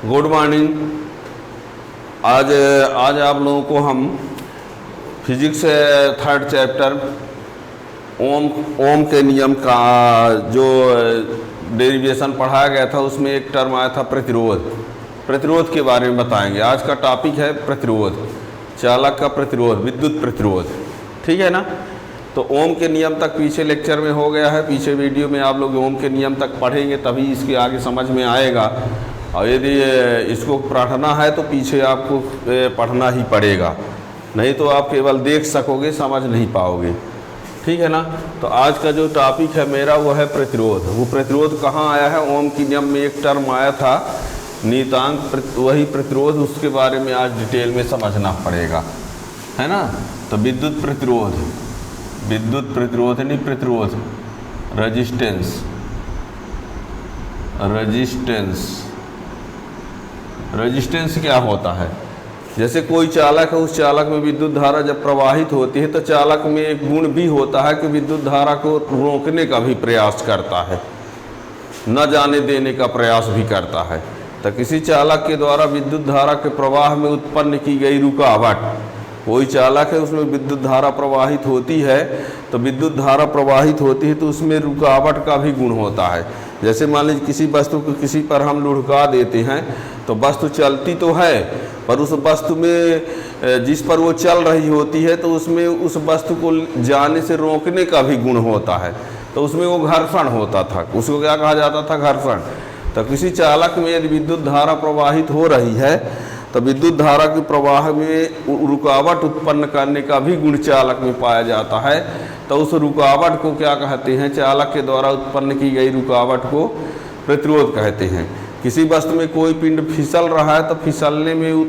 Good morning. आज आप लोगों को हम फिजिक्स थर्ड चैप्टर ओम के नियम का जो डेरिवेशन पढ़ाया गया था उसमें एक टर्म आया था प्रतिरोध के बारे में बताएंगे। आज का टॉपिक है प्रतिरोध, चालक का प्रतिरोध, विद्युत प्रतिरोध। ठीक है ना। तो ओम के नियम तक पीछे लेक्चर में हो गया है, पीछे वीडियो में आप लोग ओम के नियम तक पढ़ेंगे तभी इसके आगे समझ में आएगा। और यदि इसको पढ़ना है तो पीछे आपको पढ़ना ही पड़ेगा, नहीं तो आप केवल देख सकोगे, समझ नहीं पाओगे। ठीक है ना। तो आज का जो टॉपिक है मेरा वो है प्रतिरोध। वो प्रतिरोध कहाँ आया है? ओम के नियम में एक टर्म आया था नियतांक, वही प्रतिरोध, उसके बारे में आज डिटेल में समझना पड़ेगा, है ना। तो विद्युत प्रतिरोध नहीं, प्रतिरोध, रेजिस्टेंस क्या होता है? जैसे कोई चालक है, उस चालक में विद्युत धारा जब प्रवाहित होती है तो चालक में एक गुण भी होता है कि विद्युत धारा को रोकने का भी प्रयास करता है, न जाने देने का प्रयास भी करता है। तो किसी चालक के द्वारा विद्युत धारा के प्रवाह में उत्पन्न की गई रुकावट, कोई चालक है उसमें विद्युत धारा प्रवाहित होती है, तो विद्युत धारा प्रवाहित होती है तो उसमें रुकावट का भी गुण होता है। जैसे मान लीजिए किसी वस्तु को किसी पर हम लुढ़का देते हैं तो वस्तु चलती तो है, पर उस वस्तु में जिस पर वो चल रही होती है तो उसमें उस वस्तु को जाने से रोकने का भी गुण होता है, तो उसमें वो घर्षण होता था। उसको क्या कहा जाता था? घर्षण। तो किसी चालक में यदि विद्युत धारा प्रवाहित हो रही है तो विद्युत धारा के प्रवाह में रुकावट उत्पन्न करने का भी गुण चालक में पाया जाता है। तो उस रुकावट को क्या कहते हैं? चालक के द्वारा उत्पन्न की गई रुकावट को प्रतिरोध कहते हैं। किसी वस्तु में कोई पिंड फिसल रहा है तो फिसलने में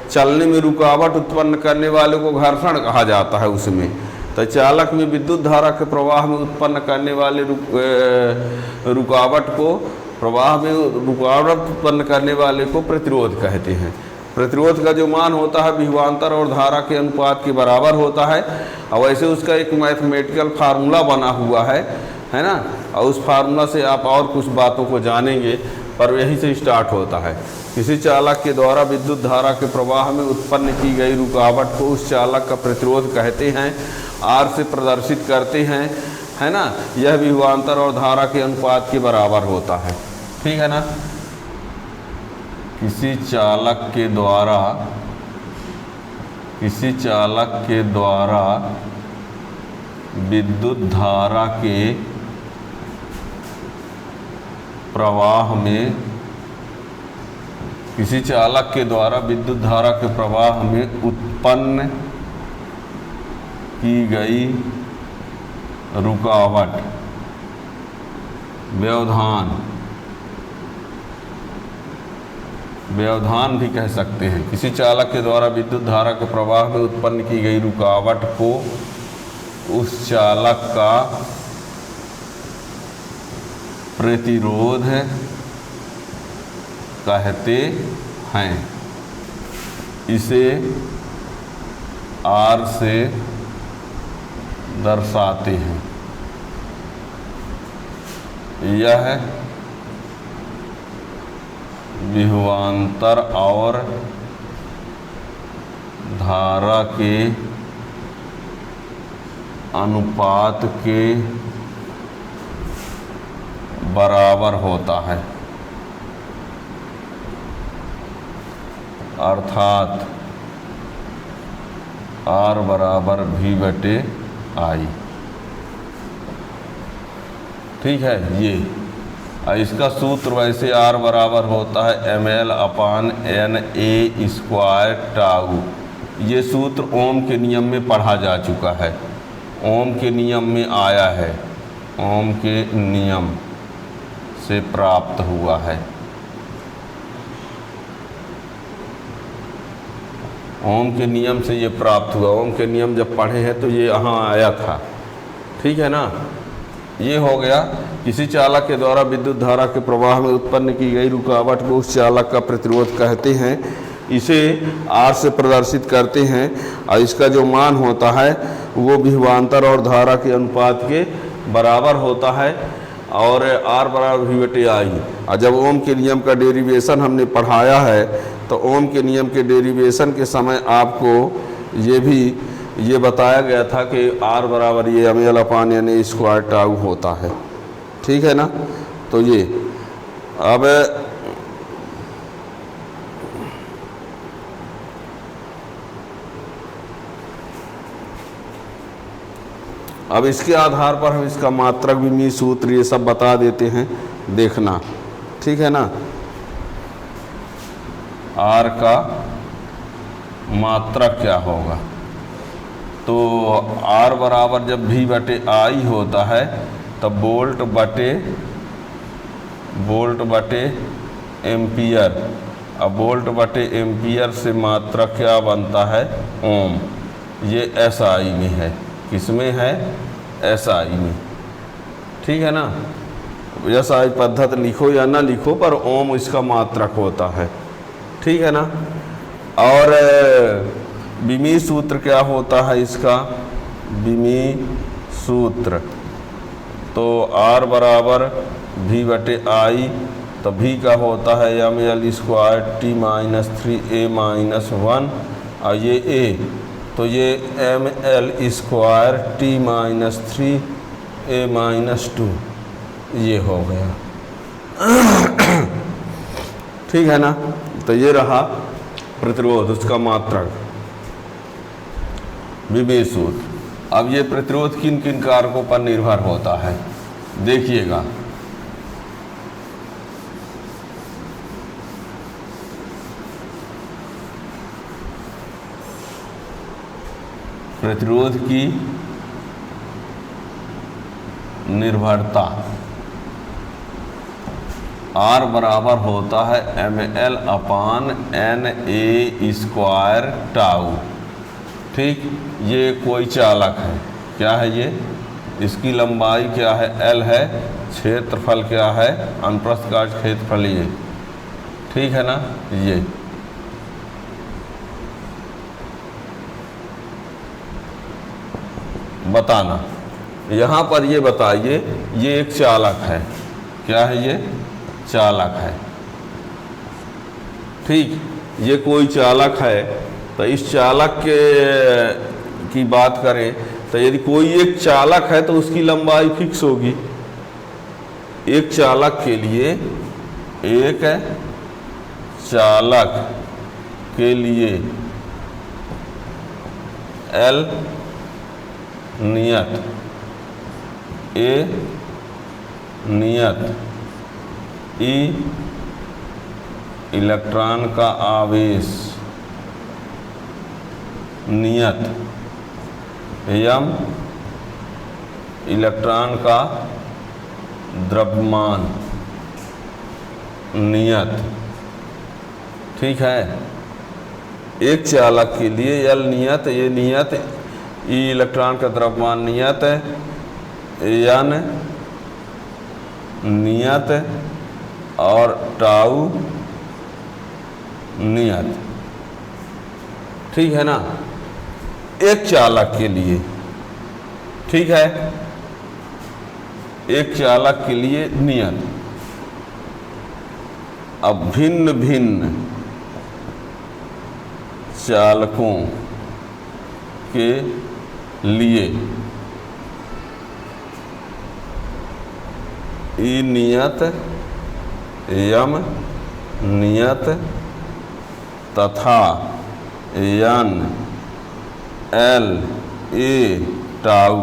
चलने में रुकावट उत्पन्न करने वाले को घर्षण कहा जाता है उसमें। तो चालक में विद्युत धारा के प्रवाह में उत्पन्न करने वाले रुकावट को, प्रवाह में रुकावट उत्पन्न करने वाले को प्रतिरोध कहते हैं। प्रतिरोध का जो मान होता है विभवांतर और धारा के अनुपात के बराबर होता है। और वैसे उसका एक मैथमेटिकल फार्मूला बना हुआ है ना। और उस फार्मूला से आप और कुछ बातों को जानेंगे, पर यही से स्टार्ट होता है। किसी चालक के द्वारा विद्युत धारा के प्रवाह में उत्पन्न की गई रुकावट को उस चालक का प्रतिरोध कहते हैं, आर से प्रदर्शित करते हैं, है ना। यह विभवांतर और धारा के अनुपात के बराबर होता है। ठीक है ना। किसी चालक के द्वारा विद्युत धारा के प्रवाह में, किसी चालक के द्वारा विद्युत धारा के प्रवाह में उत्पन्न की गई रुकावट, व्यवधान भी कह सकते हैं। किसी चालक के द्वारा विद्युत धारा के प्रवाह में उत्पन्न की गई रुकावट को उस चालक का प्रतिरोध कहते हैं। इसे आर से दर्शाते हैं। यह विभवांतर और धारा के अनुपात के बराबर होता है, अर्थात R बराबर V/I। ठीक है। ये इसका सूत्र वैसे R बराबर होता है mL/NA²τ। ये सूत्र ओम के नियम में पढ़ा जा चुका है, ओम के नियम में आया है, ओम के नियम से प्राप्त हुआ है। ओम के नियम से ये प्राप्त हुआ। ओम के नियम जब पढ़े हैं तो ये यहाँ आया था। ठीक है ना। ये हो गया। किसी चालक के द्वारा विद्युत धारा के प्रवाह में उत्पन्न की गई रुकावट को उस चालक का प्रतिरोध कहते हैं। इसे R से प्रदर्शित करते हैं और इसका जो मान होता है वो विभवांतर और धारा के अनुपात के बराबर होता है। और आर बराबर वी बटे आई। और जब ओम के नियम का डेरिवेशन हमने पढ़ाया है तो ओम के नियम के डेरिवेशन के समय आपको ये बताया गया था कि आर बराबर ये ml अपान n स्क्वायर टाउ होता है। ठीक है ना। तो ये अब इसके आधार पर हम इसका मात्रक विमीय सूत्र ये सब बता देते हैं, देखना। ठीक है ना। आर का मात्रक क्या होगा, तो आर बराबर जब भी बटे आई होता है तब वोल्ट बटे एम्पियर। अब वोल्ट बटे एम्पियर से मात्रक क्या बनता है, ओम। ये एसआई में है, किसमें है, एसआई में। ठीक है ना। एसआई पद्धति लिखो या ना लिखो पर ओम इसका मात्रक होता है। ठीक है ना। और विमीय सूत्र क्या होता है इसका, विमीय सूत्र तो आर बराबर वी बटे आई, तो वी का होता है ml square T minus 3a minus 1 और ये a, तो ये ml square T minus 3a minus 2 ये हो गया। ठीक है ना। तो ये रहा प्रतिरोध, उसका मात्रक, विमीय सूत्र। अब ये प्रतिरोध किन किन कारकों पर निर्भर होता है, देखिएगा। प्रतिरोध की निर्भरता R बराबर होता है ml अपान NA स्क्वायर टाउ। ठीक, ये कोई चालक है, क्या है ये, इसकी लंबाई क्या है, L है, क्षेत्रफल क्या है, अनुप्रस्थ काट क्षेत्रफल ये। ठीक है ना। ये बताना, यहाँ पर ये बताइए, ये एक चालक है, क्या है, ये चालक है। ठीक, ये कोई चालक है, तो इस चालक की बात करें तो यदि कोई एक चालक है तो उसकी लंबाई फिक्स होगी। एक चालक के लिए, एक चालक के लिए L नियत, A नियत, E इलेक्ट्रॉन का आवेश नियत, m इलेक्ट्रॉन का द्रव्यमान नियत। ठीक है। एक चालक के लिए L नियत, ये नियत, E इलेक्ट्रॉन का द्रव्यमान नियत, n नियत और टाउ नियत। ठीक है ना। एक चालक के लिए, ठीक है, एक चालक के लिए नियत। अब भिन्न भिन्न चालकों के लिए ई नियत, यम नियत तथा n L A टाउ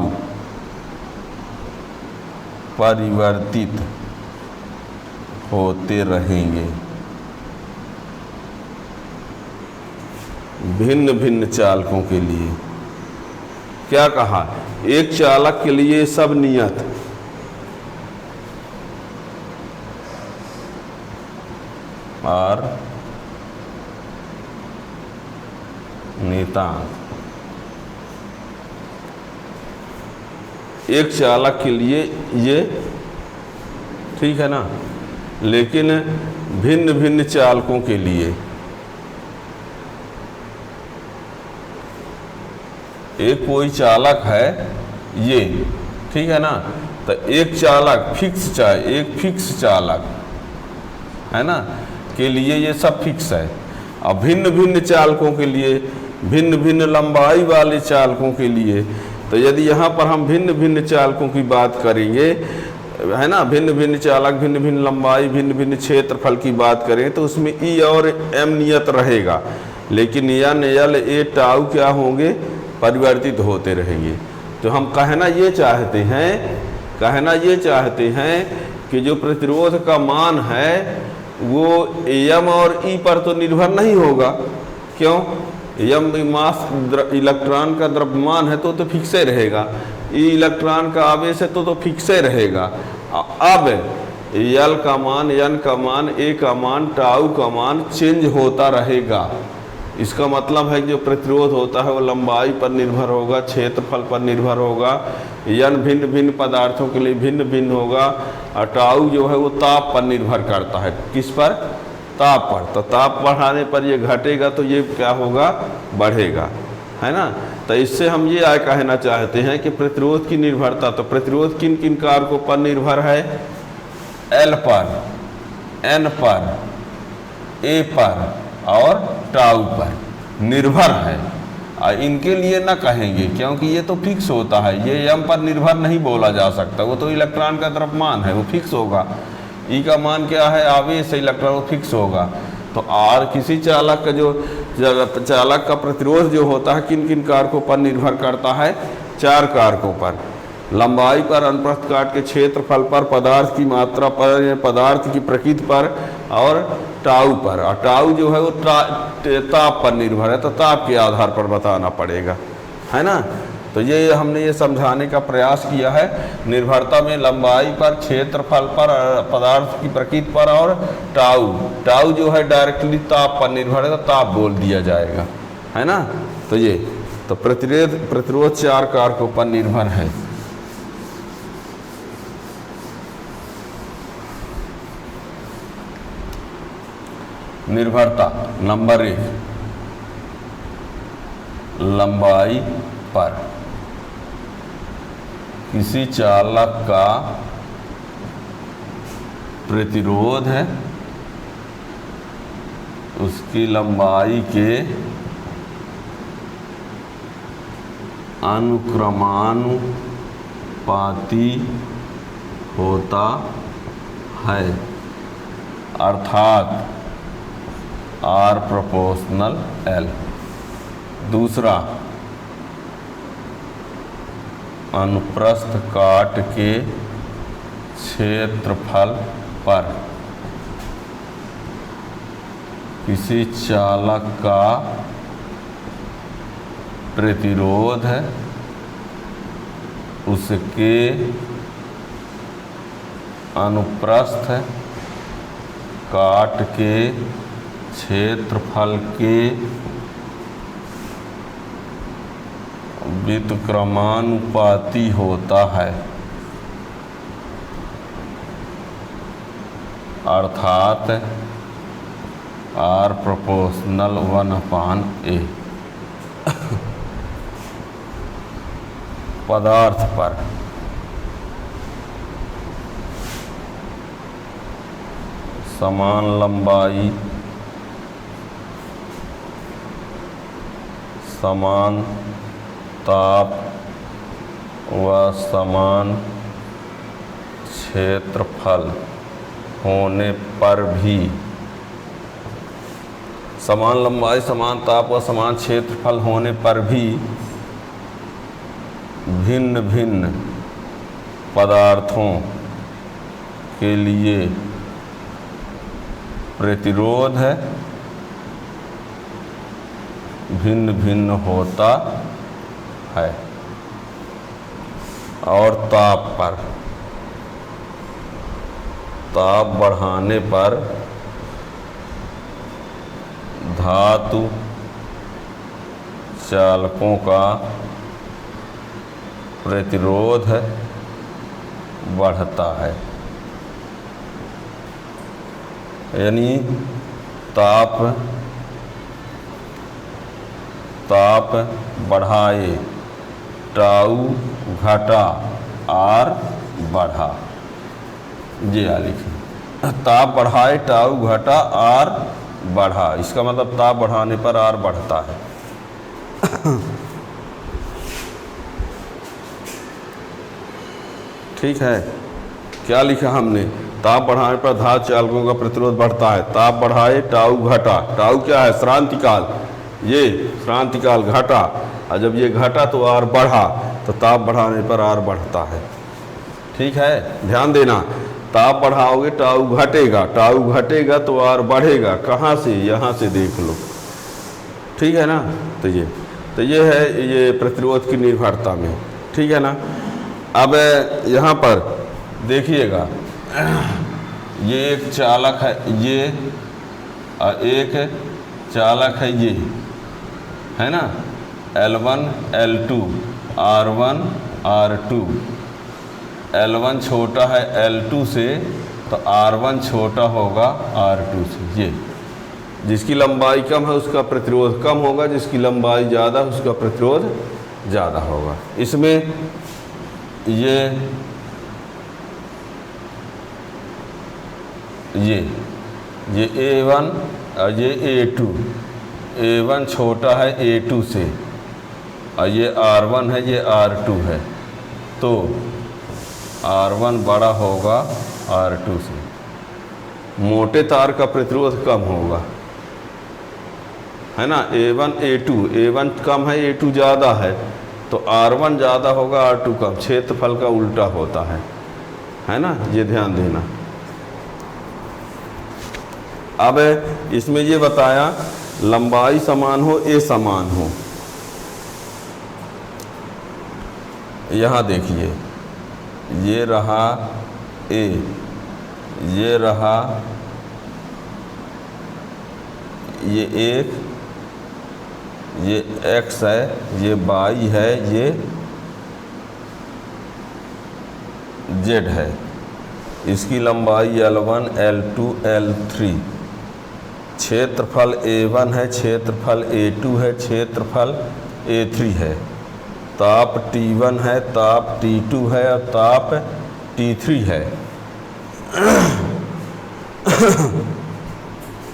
परिवर्तित होते रहेंगे। भिन्न भिन्न चालकों के लिए क्या कहा, एक चालक के लिए सब नियत, और नियतांक। एक चालक के लिए ये, ठीक है ना, लेकिन भिन्न भिन्न चालकों के लिए, एक कोई चालक है ये, ठीक है ना, तो एक चालक एक फिक्स चालक है ना के लिए ये सब फिक्स है। अब भिन्न भिन्न चालकों के लिए, भिन्न भिन्न लंबाई वाले चालकों के लिए, तो यदि यहाँ पर हम भिन्न भिन्न चालकों की बात करेंगे, है ना, भिन्न भिन्न चालक, भिन्न भिन्न लंबाई, भिन्न भिन्न क्षेत्रफल की बात करें तो उसमें ई और एम नियत रहेगा, लेकिन एन, एल, ए, टाउ क्या होंगे, परिवर्तित होते रहेंगे। तो हम कहना ये चाहते हैं कि जो प्रतिरोध का मान है वो एम और ई पर तो निर्भर नहीं होगा। क्यों? एम मास इलेक्ट्रॉन का द्रव्यमान है तो फिक्से रहेगा, ई इलेक्ट्रॉन का आवेश है तो फिक्से रहेगा। अब एल का मान, एन का मान, ए का मान, टाउ का मान चेंज होता रहेगा। इसका मतलब है कि जो प्रतिरोध होता है वो लंबाई पर निर्भर होगा, क्षेत्रफल पर निर्भर होगा, एन भिन्न भिन्न पदार्थों के लिए भिन्न भिन्न होगा, और टाउ जो है वो ताप पर निर्भर करता है। किस पर? ताप पर। तो ताप बढ़ाने पर ये घटेगा तो ये क्या होगा, बढ़ेगा, है ना। तो इससे हम ये कहना चाहते हैं कि प्रतिरोध की निर्भरता, तो प्रतिरोध किन किन कारकों पर निर्भर है? एल पर, एन पर, ए पर और टाउ पर निर्भर है। और इनके लिए ना कहेंगे क्योंकि ये तो फिक्स होता है, ये एम पर निर्भर नहीं बोला जा सकता, वो तो इलेक्ट्रॉन का द्रव्यमान है, वो फिक्स होगा। ई का मान क्या है, आवेश इलेक्ट्रॉन, वो फिक्स होगा। तो आर किसी चालक का जो चालक का प्रतिरोध जो होता है किन किन कारकों पर निर्भर करता है? 4 कारकों पर, लंबाई पर, अनुप्रस्थ काट के क्षेत्रफल पर, पदार्थ की मात्रा पर, पदार्थ की प्रकृति पर और टाउ पर। और टाउ जो है वो ताप पर निर्भर है, तो ताप के आधार पर बताना पड़ेगा, है ना। तो ये हमने ये समझाने का प्रयास किया है, निर्भरता में लंबाई पर, क्षेत्रफल पर, पदार्थ की प्रकृति पर और टाउ जो है डायरेक्टली ताप पर निर्भर है, तो ताप बोल दिया जाएगा, है ना। तो ये तो प्रतिरोध 4 कारकों पर निर्भर है। निर्भरता नंबर 1, लंबाई पर। किसी चालक का प्रतिरोध है उसकी लंबाई के अनुक्रमानुपाती होता है, अर्थात R प्रोपोर्शनल L। दूसरा, अनुप्रस्थ काट के क्षेत्रफल पर किसी चालक का प्रतिरोध है उसके अनुप्रस्थ काट के क्षेत्रफल के व्युत्क्रमानुपाती होता है, अर्थात R प्रोपोर्शनल 1/A। पदार्थ पर समान लंबाई, समान ताप व समान क्षेत्रफल होने पर भी, समान लंबाई, समान ताप व समान क्षेत्रफल होने पर भी भिन्न भिन्न पदार्थों के लिए प्रतिरोध है भिन्न भिन्न होता है। और ताप पर, ताप बढ़ाने पर धातु चालकों का प्रतिरोध बढ़ता है। यानी ताप बढ़ाए टाउ घटा R बढ़ा, ये आ लिखे। ताप बढ़ाए टाउ घटा आर बढ़ा, इसका मतलब ताप बढ़ाने पर आर बढ़ता है। ठीक है, क्या लिखा हमने? ताप बढ़ाने पर धातु चालकों का प्रतिरोध बढ़ता है। ताप बढ़ाए टाउ घटा, टाउ क्या है? श्रांतिकाल, ये श्रांतिकाल घटा, और जब ये घटा तो आर बढ़ा, तो ताप बढ़ाने पर आर बढ़ता है। ठीक है, ध्यान देना, ताप बढ़ाओगे टाउ घटेगा, टाउ घटेगा तो आर बढ़ेगा। कहाँ से? यहाँ से देख लो। ठीक है ना? तो ये है ये प्रतिरोध की निर्भरता में। ठीक है ना? अब यहाँ पर देखिएगा, ये एक चालक है, ये एक चालक है, ये है ना, L1 L2 R1 R2। L1 छोटा है L2 से, तो R1 छोटा होगा R2 से। ये जिसकी लंबाई कम है उसका प्रतिरोध कम होगा, जिसकी लंबाई ज़्यादा है उसका प्रतिरोध ज़्यादा होगा। इसमें ये A1 और ये A2, A1 छोटा है A2 से, और ये R1 है, ये R2 है, तो R1 बड़ा होगा R2 से। मोटे तार का प्रतिरोध कम होगा, है ना। A1 A2, A1 कम है A2 ज़्यादा है, तो R1 ज़्यादा होगा R2 कम। क्षेत्रफल का उल्टा होता है ना, ये ध्यान देना। अब इसमें ये बताया लंबाई समान हो, ए समान हो। यहाँ देखिए, ये रहा ए, ये रहा ये एक, ये x है, ये y है, ये z है। इसकी लंबाई L1 L2 L3। क्षेत्रफल A1 है, क्षेत्रफल A2 है, क्षेत्रफल A3 है। ताप T1 है, ताप T2 है और ताप T3 है।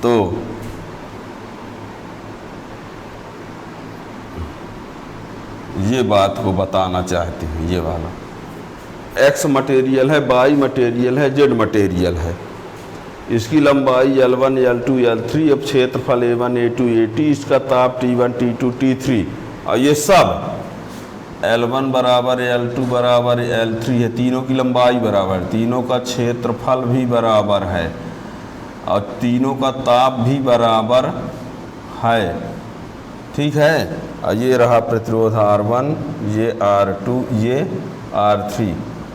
तो ये बात को बताना चाहते हैं, ये वाला X मटेरियल है, Y मटेरियल है, Z मटेरियल है। इसकी लंबाई L1 L2 L3, अब क्षेत्रफल A1 A2 AT, इसका ताप T1 T2 T3, और ये सब L1 बराबर L2 बराबर L3 है। तीनों की लंबाई बराबर, तीनों का क्षेत्रफल भी बराबर है, और तीनों का ताप भी बराबर है। ठीक है, और ये रहा प्रतिरोध R1, ये R2, ये R3।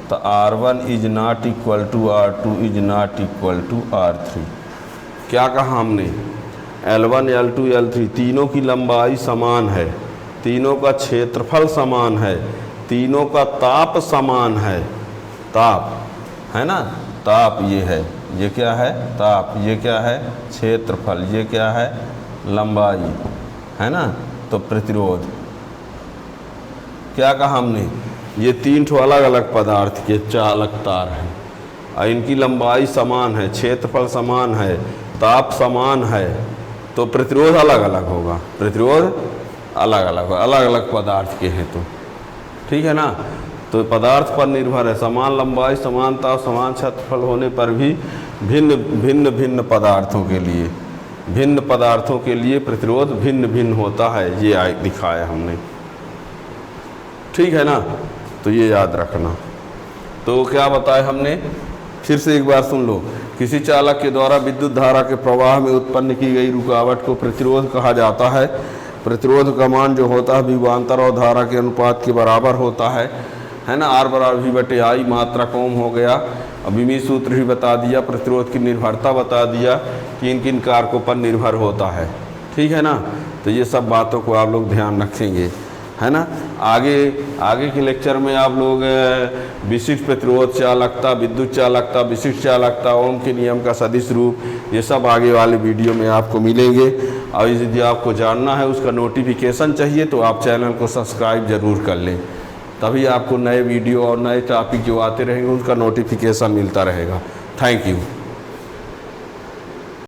तो R1 is not equal to R2 is not equal to R3। क्या कहा हमने? L1 L2 L3 तीनों की लंबाई समान है, तीनों का क्षेत्रफल समान है, तीनों का ताप समान है। ताप है ना, ताप ये है, ये क्या है? ताप, ये क्या है? क्षेत्रफल, ये क्या है? लंबाई, है ना। तो प्रतिरोध क्या कहा हमने? ये तीन ठो अलग अलग पदार्थ के चालक तार हैं, और इनकी लंबाई समान है, क्षेत्रफल समान है, ताप समान है, तो प्रतिरोध अलग अलग होगा। प्रतिरोध अलग अलग होगा, अलग अलग पदार्थ के हैं। तो ठीक है ना, तो पदार्थ पर निर्भर है। समान लंबाई, समान ताप, समान क्षेत्रफल होने पर भी भिन्न भिन्न भिन्न पदार्थों के लिए, भिन्न पदार्थों के लिए प्रतिरोध भिन्न भिन्न होता है। ये दिखाया हमने, ठीक है ना। तो ये याद रखना। तो क्या बताया हमने, फिर से एक बार सुन लो। किसी चालक के द्वारा विद्युत धारा के प्रवाह में उत्पन्न की गई रुकावट को प्रतिरोध कहा जाता है। प्रतिरोध का मान जो होता है विभवांतर और धारा के अनुपात के बराबर होता है ना। R बराबर V बटे I, मात्रक ओम हो गया। अब विमीय सूत्र भी बता दिया, प्रतिरोध की निर्भरता बता दिया, किन किन कारकों पर निर्भर होता है। ठीक है ना। तो ये सब बातों को आप लोग ध्यान रखेंगे, है ना। आगे के लेक्चर में आप लोग विशिष्ट प्रतिरोध चालकता, विद्युत चालकता, विशिष्ट चालकता, ओम के नियम का सदिश रूप, ये सब आगे वाले वीडियो में आपको मिलेंगे। और यदि आपको जानना है, उसका नोटिफिकेशन चाहिए, तो आप चैनल को सब्सक्राइब ज़रूर कर लें, तभी आपको नए वीडियो और नए टॉपिक जो आते रहेंगे उनका नोटिफिकेशन मिलता रहेगा। Thank you.